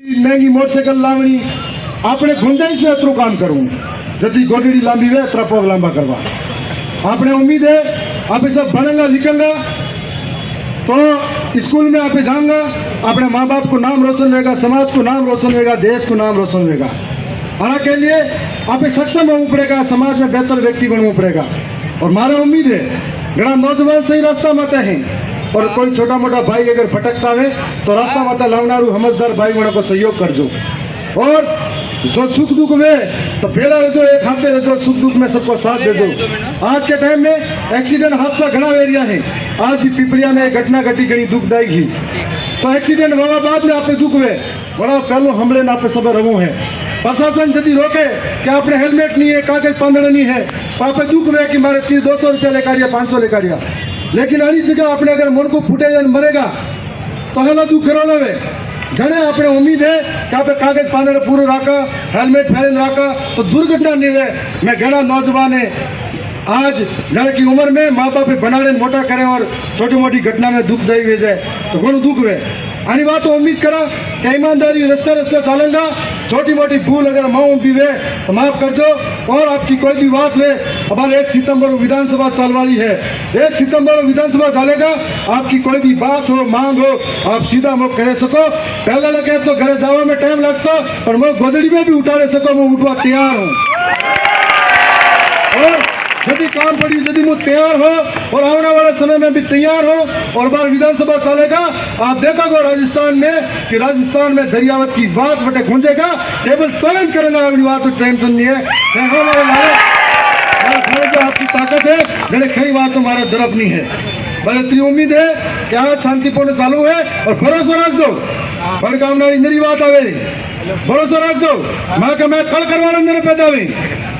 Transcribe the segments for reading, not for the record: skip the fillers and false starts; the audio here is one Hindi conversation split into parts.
महंगी मोटरसाइकिल लावनी आपने गुंजाइश में एतरू काम करूँ जति गोदड़ी लांबी वे एतरा पग लांबा करवा आपने उम्मीद है आप सब बनेगा लिखेंगा तो स्कूल में आप जाऊंगा अपने माँ बाप को नाम रोशन होगा, समाज को नाम रोशन होगा, देश को नाम रोशन होगा। आना के लिए आप सक्षम होना पड़ेगा, समाज में बेहतर व्यक्ति बनना पड़ेगा। और मारा उम्मीद है घना नौजवान सही रास्ता माता है और कोई छोटा मोटा भाई अगर भटकता है तो रास्ता माता लावनारू समझदार भाई बड़ा को सहयोग करजो। और जो सुख दुख में तो फेरा रहो, एक हाथे रहो, सुख दुख में सबको साथ दे दो। आज के टाइम में एक्सीडेंट हादसा घना एरिया है। आज भी पिपलिया में एक घटना घटी घनी दुखदायी थी। तो एक्सीडेंट होगा बाद में आप दुख हुए बड़ा पहलो हमले ना पे सब रवो है। प्रशासन यदि रोके कि आपने हेलमेट नहीं है, कागज पांदड़ नहीं है, तो आप दुख हुए कि मारे 200 रुपया लेकर 500 लेकर। लेकिन अड़ी जगह आपने अगर मन को फूटे मरेगा तो है दुख करो वे जने आपने उम्मीद है कि आप कागज पाने पूरा रखा, हेलमेट पहन रखा तो दुर्घटना नहीं है। मैं घना नौजवान है आज जने की उम्र में माँ बाप बनाने मोटा करें और छोटी मोटी घटना में दुख दई वे जाए तो घणो दुख हुए। आनी बात तो उम्मीद करा कि ईमानदारी रास्ते चलेगा। छोटी मोटी भूल अगर माँ भी वे तो माफ कर दो। और आपकी कोई भी बात वे हमारे 1 सितंबर को विधानसभा चल वाली है। 1 सितंबर को विधानसभा चलेगा। आपकी कोई भी बात हो, मांग हो, आप सीधा मुख करे सको। पहले लगे तो घर जावा में टाइम लगता पर मैं गोदड़ी में भी उठाने सको, मैं उठवा तैयार हूँ। और यदि काम पड़ी यदि मैं तैयार हो और आने वाले समय में भी तैयार हो और बार विधानसभा चलेगा। आप देखोगे राजस्थान में कि राजस्थान में दरियावत की बात बटे गूंजेगा। केवल तुरंत करेंगे अपनी बात तो टेंशन नहीं है। आपकी ताकत है जड़े खरी बात तुम्हारा दरफ नहीं है। बस इतनी उम्मीद है कि आज शांतिपूर्ण चालू है और भरोसा रख दो बड़कामना मेरी बात आवे भरोसा रख दो माँ का मैं खड़ करवाना मेरे पैदा हुई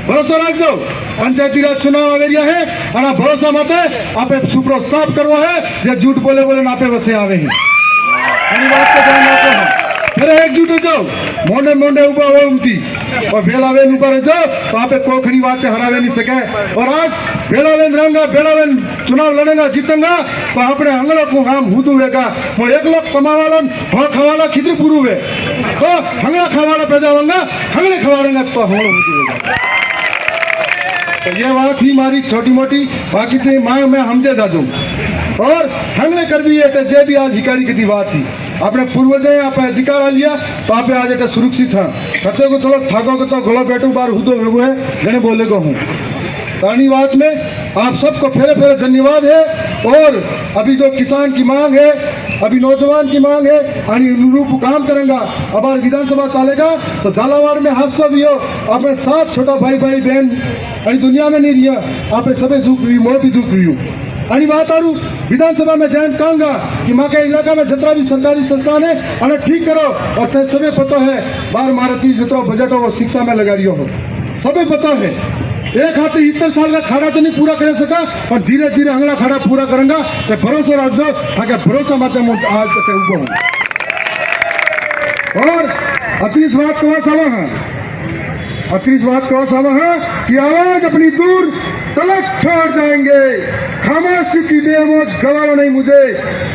भरोसा रख दो। पंचायती राज चुनाव आवेरिया है और भरोसा मत है आप सुप्रो साफ करवा है जो झूठ बोले बोले नापे वसे आवे हैं। बात को ध्यान रखो है फिर एकजुट हो जाओ मोंडे मोंडे ऊपर हो उमती और बेलावेन ऊपर जाओ तो आप पोखरी बात हरावे नहीं सके। और आज बेलावेन रहूंगा, बेलावेन चुनाव लड़ेगा, जीतेगा तो अपने अंगड़ों को काम हुदू होगा। वो 1 लाख कमावाला हाँ खवाला खितरी पूरू है तो हंगड़ा खवाला पैदा होगा, हंगड़े खवाड़ेगा तो हंगड़ा हुदू होगा। तो ये बात थी हमारी छोटी मोटी, बाकी थी माँ मैं हमजे जा दूँ और हमने कर भी है जे भी आज अधिकारी की बात थी अपने पूर्वज आप अधिकार आ लिया तो आप आज एक सुरक्षित हाँ करते को थोड़ा ठाको को तो गोला बैठो बार हुदो है जने बोले को हूँ। कहानी बात में आप सबको फेरे फेरे धन्यवाद है। और अभी जो किसान की मांग है, अभी नौजवान की मांग है, अनुरूप काम करेंगे। अब आज विधानसभा चलेगा तो झालावाड़ में हादसा भी हो अपने साथ छोटा भाई भाई बहन अभी दुनिया में नहीं रिया आप सभी दुख हुई मैं भी दुख हुई हूँ। अनी बात आरू विधानसभा में जैन कहूँगा कि माँ के इलाका में जितना भी सरकारी संस्थान है उन्हें ठीक करो। और ते सभी पता है बार मारती जितना बजट हो वो शिक्षा में लगा रही हो सभी पता है। एक हाथ इतने साल का खाड़ा तो नहीं पूरा कर सका पर धीरे धीरे अंगड़ा खाड़ा पूरा करेंगे तो भरोसा रख दो आगे भरोसा मत आज तक उगो हूँ। और अतीस बात कवा सावा है अतीस बात कवा सावा है कि आवाज अपनी दूर तलक छोड़ जाएंगे। खामोशी की बेमौज गवारा नहीं मुझे,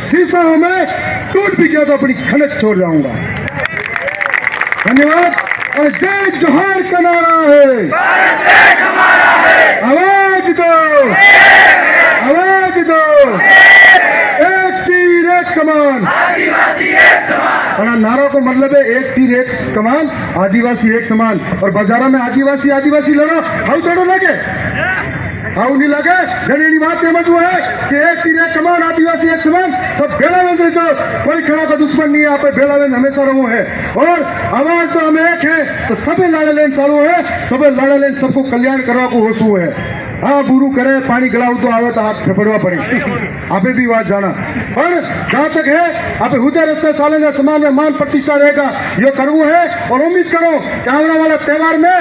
शीशा में टूट भी गया तो अपनी खनक छोड़ जाऊंगा। धन्यवाद। और जय जोहार का नारा है, आवाज दो, आवाज दो, एक तीर एक कमान। और नारा को मतलब है एक तीर एक कमान, आदिवासी एक समान। और बाजारा में आदिवासी आदिवासी लड़ो हाउ दोनों लगे हाउ नहीं लगे घड़ी बात समझ हुआ है कि एक तीर एक कमान, आदिवासी एक समान। सब बेलावेंद्र जो कोई खड़ा का दुश्मन नहीं है, आप बेलावेंद्र हमेशा रहो है। और आवाज तो हमें एक है तो सभी लाड़े लेन चालू है, सभी लाड़े लेन सबको कल्याण करवा को होशू है। हाँ बुरू करे पानी गलाऊ तो आवे तो हाथ फेफड़वा पड़े आपे भी बात जाना। पर जहाँ तक है आप हुदे रास्ते सालेंगे, समाज में मान प्रतिष्ठा रहेगा ये करવું है। और उम्मीद करो कि आने वाले त्यौहार में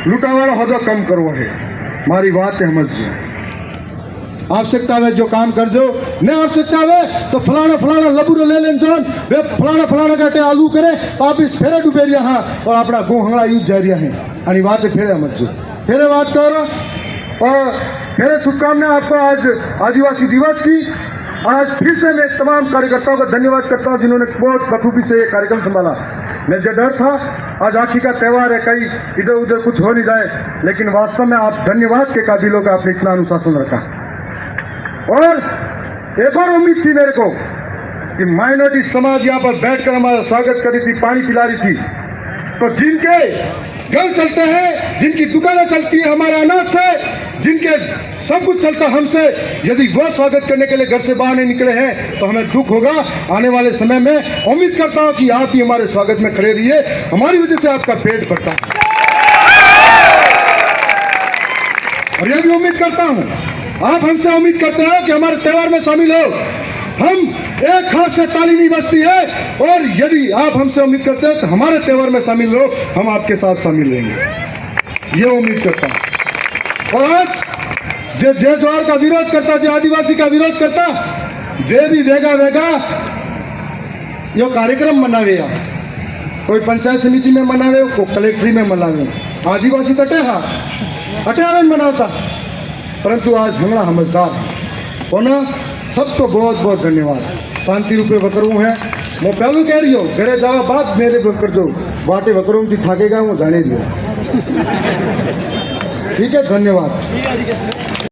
लुटावाड़ा होदो कम करવો है। मारी बात है समझ आवश्यकता है जो काम कर जो नहीं आवश्यकता है तो फलाना फलाना लबूरो ले लेन जोन वे फलाना फलाना काटे आलू करे तो आप इस फेरे डूबे रिया हाँ और अपना गो हंगड़ा यूज जा रिया है। अनी बात है फेरे समझ जो फेरे बात करो। और फेरे शुभकामनाएं आपको आज आदिवासी दिवस की। आज फिर से मैं तमाम कार्यकर्ताओं का धन्यवाद करता हूं जिन्होंने बहुत बखूबी से ये कार्यक्रम संभाला। मुझे डर था आज आखिरी का त्यौहार है, कहीं इधर उधर कुछ हो नहीं जाए, लेकिन वास्तव में आप धन्यवाद के काबिल हो का आपने इतना अनुशासन रखा। और एक और उम्मीद थी मेरे को कि माइनॉरिटी समाज यहाँ पर बैठकर हमारा स्वागत कर रही थी, पानी पिला रही थी, तो जिनके घर चलते हैं, जिनकी दुकानें चलती है हमारे अनाज से, जिनके सब कुछ चलता हमसे, यदि वो स्वागत करने के लिए घर से बाहर नहीं निकले हैं तो हमें दुख होगा। आने वाले समय में उम्मीद करता हूं कि आप ही हमारे स्वागत में खड़े रहिए, हमारी वजह से आपका पेट भरता है। और यह भी उम्मीद करता हूं, आप हमसे उम्मीद करते हैं कि हमारे त्यौहार में शामिल हो। हम एक हाथ से ताली नहीं बजती है, और यदि आप हमसे उम्मीद करते हैं तो हमारे त्यौहार में शामिल हो, हम आपके साथ शामिल रहेंगे, ये उम्मीद करता हूं। और आज जे ज्वार का विरोध करता, जो आदिवासी का विरोध करता, वे भी वेगा वेगा यो कार्यक्रम मनावे, कोई पंचायत समिति में मनावे, कोई कलेक्ट्री में मनावे, आदिवासी तो अटे मनाता, परंतु आज हमारा समझदार होना सबको बहुत बहुत धन्यवाद। शांति रूपे वकरू है, मैं पहलू कह रही हूँ, घरे जाओ बात मेरे कर जो बाटे वकरों की ठाकेगा वो जाने रही हो। ठीक है, धन्यवाद।